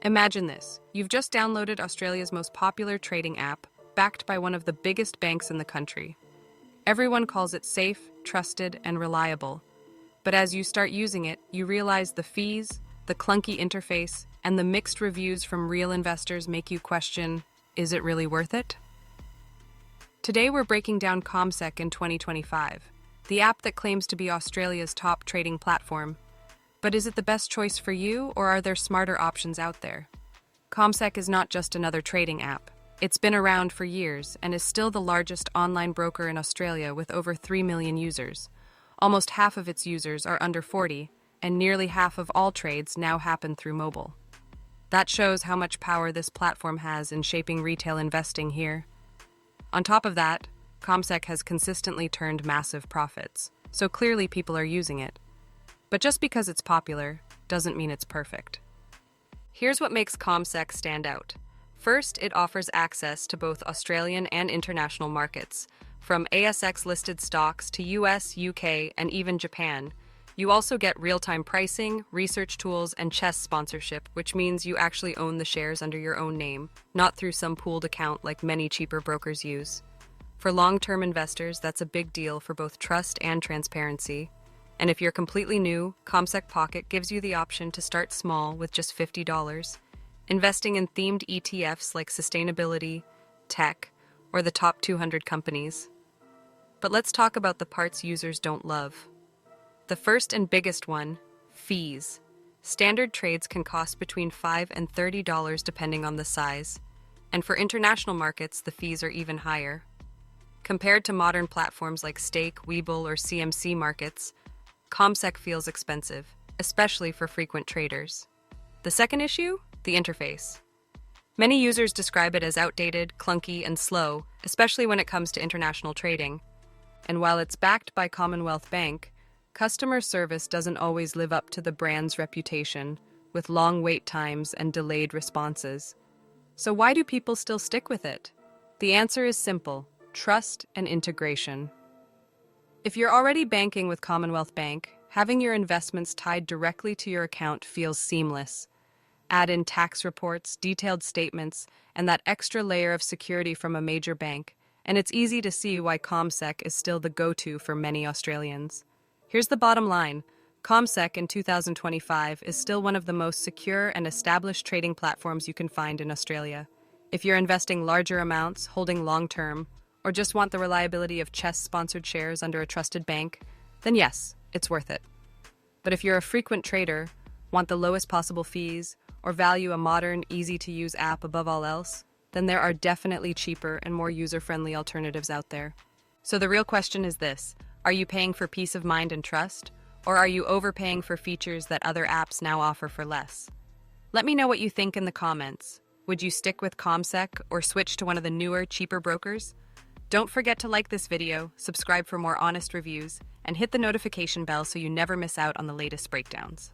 Imagine this. You've just downloaded Australia's most popular trading app, backed by one of the biggest banks in the country. Everyone calls it safe, trusted, and reliable. But as you start using it, you realize the fees, the clunky interface, and the mixed reviews from real investors make you question, is it really worth it? Today we're breaking down CommSec in 2025, the app that claims to be Australia's top trading platform. But is it the best choice for you, or are there smarter options out there? CommSec is not just another trading app. It's been around for years and is still the largest online broker in Australia with over 3 million users. Almost half of its users are under 40, and nearly half of all trades now happen through mobile. That shows how much power this platform has in shaping retail investing here. On top of that, CommSec has consistently turned massive profits, so clearly people are using it. But just because it's popular doesn't mean it's perfect. Here's what makes CommSec stand out. First, it offers access to both Australian and international markets, from ASX-listed stocks to US, UK, and even Japan. You also get real-time pricing, research tools, and chess sponsorship, which means you actually own the shares under your own name, not through some pooled account like many cheaper brokers use. For long-term investors, that's a big deal for both trust and transparency. And if you're completely new, CommSec Pocket gives you the option to start small with just $50, investing in themed ETFs like sustainability, tech, or the top 200 companies. But let's talk about the parts users don't love. The first and biggest one, fees. Standard trades can cost between $5 and $30 depending on the size. And for international markets, the fees are even higher. Compared to modern platforms like Stake, Webull, or CMC markets, CommSec feels expensive, especially for frequent traders. The second issue? The interface. Many users describe it as outdated, clunky, and slow, especially when it comes to international trading. And while it's backed by Commonwealth Bank, customer service doesn't always live up to the brand's reputation, with long wait times and delayed responses. So why do people still stick with it? The answer is simple: trust and integration. If you're already banking with Commonwealth Bank, having your investments tied directly to your account feels seamless. Add in tax reports, detailed statements, and that extra layer of security from a major bank, and it's easy to see why CommSec is still the go-to for many Australians. Here's the bottom line. CommSec in 2025 is still one of the most secure and established trading platforms you can find in Australia. If you're investing larger amounts, holding long-term, or just want the reliability of CHESS-sponsored shares under a trusted bank, then yes, it's worth it. But if you're a frequent trader, want the lowest possible fees, or value a modern, easy-to-use app above all else, then there are definitely cheaper and more user-friendly alternatives out there. So the real question is this: are you paying for peace of mind and trust, or are you overpaying for features that other apps now offer for less? Let me know what you think in the comments. Would you stick with CommSec or switch to one of the newer, cheaper brokers? Don't forget to like this video, subscribe for more honest reviews, and hit the notification bell so you never miss out on the latest breakdowns.